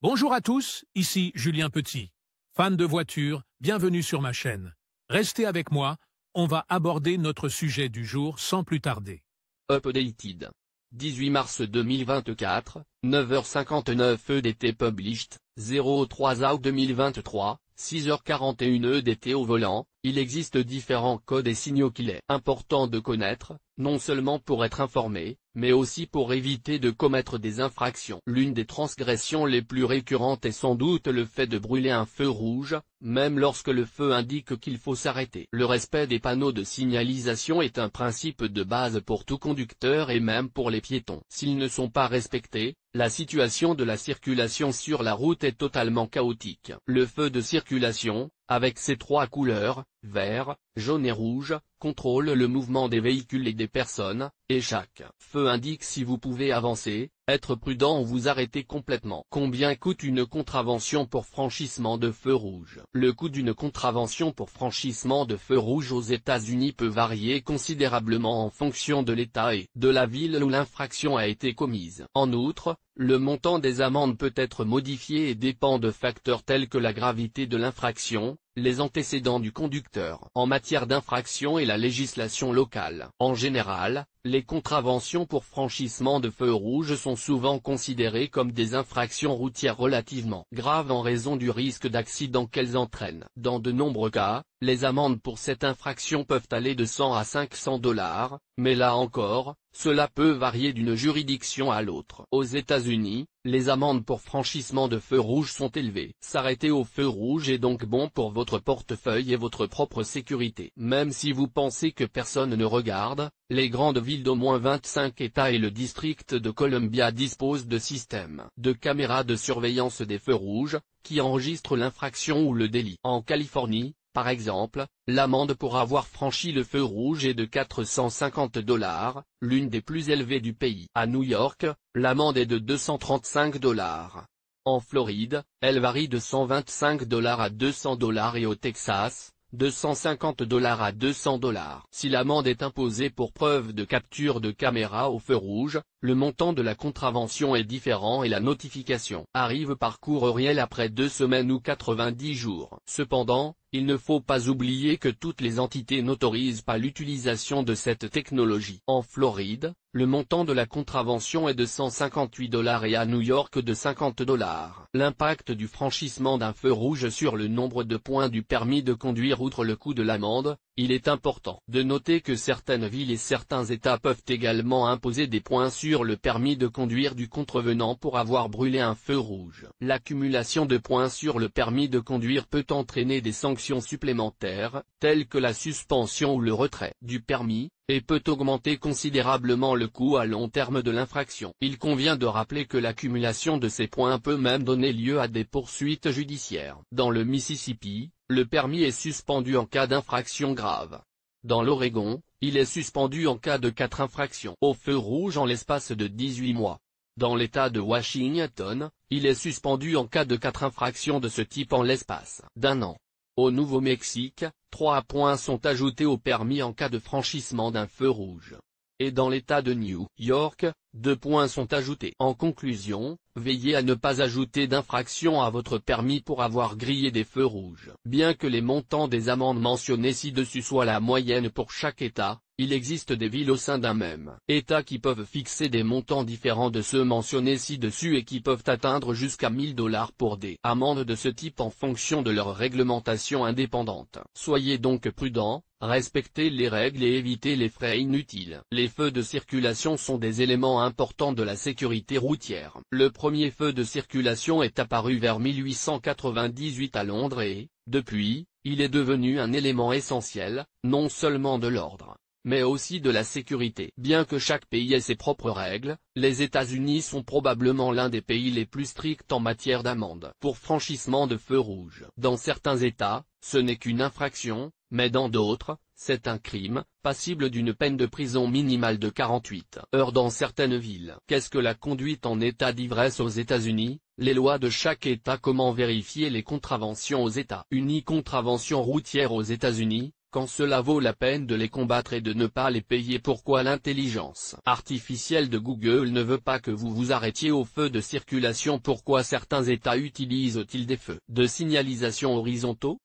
Bonjour à tous, ici Julien Petit. Fan de voitures, bienvenue sur ma chaîne. Restez avec moi, on va aborder notre sujet du jour sans plus tarder. Updated. 18 mars 2024, 9h59 EDT Published, 03 août 2023, 6h41 EDT au volant. Il existe différents codes et signaux qu'il est important de connaître, non seulement pour être informé, mais aussi pour éviter de commettre des infractions. L'une des transgressions les plus récurrentes est sans doute le fait de brûler un feu rouge, même lorsque le feu indique qu'il faut s'arrêter. Le respect des panneaux de signalisation est un principe de base pour tout conducteur et même pour les piétons. S'ils ne sont pas respectés, la situation de la circulation sur la route est totalement chaotique. Le feu de circulation, avec ses trois couleurs, vert, jaune et rouge, contrôle le mouvement des véhicules et des personnes, et chaque feu indique si vous pouvez avancer, être prudent ou vous arrêter complètement. Combien coûte une contravention pour franchissement de feu rouge? Le coût d'une contravention pour franchissement de feu rouge aux États-Unis peut varier considérablement en fonction de l'État et de la ville où l'infraction a été commise. En outre, le montant des amendes peut être modifié et dépend de facteurs tels que la gravité de l'infraction, les antécédents du conducteur en matière d'infraction et la législation locale. En général, les contraventions pour franchissement de feu rouge sont souvent considérées comme des infractions routières relativement graves en raison du risque d'accident qu'elles entraînent. Dans de nombreux cas, les amendes pour cette infraction peuvent aller de 100 à 500 $, mais là encore, cela peut varier d'une juridiction à l'autre. Aux États-Unis, les amendes pour franchissement de feu rouge sont élevées. S'arrêter au feu rouge est donc bon pour votre portefeuille et votre propre sécurité. Même si vous pensez que personne ne regarde, les grandes villes d'au moins 25 États et le district de Columbia disposent de systèmes de caméras de surveillance des feux rouges, qui enregistrent l'infraction ou le délit. En Californie, par exemple, l'amende pour avoir franchi le feu rouge est de 450 $, l'une des plus élevées du pays. À New York, l'amende est de 235 $. En Floride, elle varie de 125 $ à 200 $ et au Texas, de 150 $ à 200 $. Si l'amende est imposée pour preuve de capture de caméra au feu rouge, le montant de la contravention est différent et la notification arrive par courriel après 2 semaines ou 90 jours. Cependant, il ne faut pas oublier que toutes les entités n'autorisent pas l'utilisation de cette technologie. En Floride, le montant de la contravention est de 158 $ et à New York de 50 $. L'impact du franchissement d'un feu rouge sur le nombre de points du permis de conduire. Outre le coût de l'amende, il est important de noter que certaines villes et certains États peuvent également imposer des points sur le permis de conduire du contrevenant pour avoir brûlé un feu rouge. L'accumulation de points sur le permis de conduire peut entraîner des sanctions supplémentaires, telles que la suspension ou le retrait du permis, et peut augmenter considérablement le coût à long terme de l'infraction. Il convient de rappeler que l'accumulation de ces points peut même donner lieu à des poursuites judiciaires. Dans le Mississippi, le permis est suspendu en cas d'infraction grave. Dans l'Oregon, il est suspendu en cas de 4 infractions au feu rouge en l'espace de 18 mois. Dans l'État de Washington, il est suspendu en cas de 4 infractions de ce type en l'espace d'1 an. Au Nouveau-Mexique, 3 points sont ajoutés au permis en cas de franchissement d'un feu rouge. Et dans l'État de New York, 2 points sont ajoutés. En conclusion, veillez à ne pas ajouter d'infraction à votre permis pour avoir grillé des feux rouges. Bien que les montants des amendes mentionnées ci-dessus soient la moyenne pour chaque État, il existe des villes au sein d'un même État qui peuvent fixer des montants différents de ceux mentionnés ci-dessus et qui peuvent atteindre jusqu'à 1000 $ pour des amendes de ce type en fonction de leur réglementation indépendante. Soyez donc prudents, respectez les règles et évitez les frais inutiles. Les feux de circulation sont des éléments importants de la sécurité routière. Le premier feu de circulation est apparu vers 1898 à Londres et, depuis, il est devenu un élément essentiel, non seulement de l'ordre, mais aussi de la sécurité. Bien que chaque pays ait ses propres règles, les États-Unis sont probablement l'un des pays les plus stricts en matière d'amende pour franchissement de feu rouge. Dans certains États, ce n'est qu'une infraction, mais dans d'autres, c'est un crime, passible d'une peine de prison minimale de 48 heures dans certaines villes. Qu'est-ce que la conduite en état d'ivresse aux États-Unis? Les lois de chaque État. Comment vérifier les contraventions aux États-Unis? Contravention routière aux États-Unis, quand cela vaut la peine de les combattre et de ne pas les payer. Pourquoi l'intelligence artificielle de Google ne veut pas que vous vous arrêtiez aux feux de circulation? Pourquoi certains États utilisent-ils des feux de signalisation horizontaux?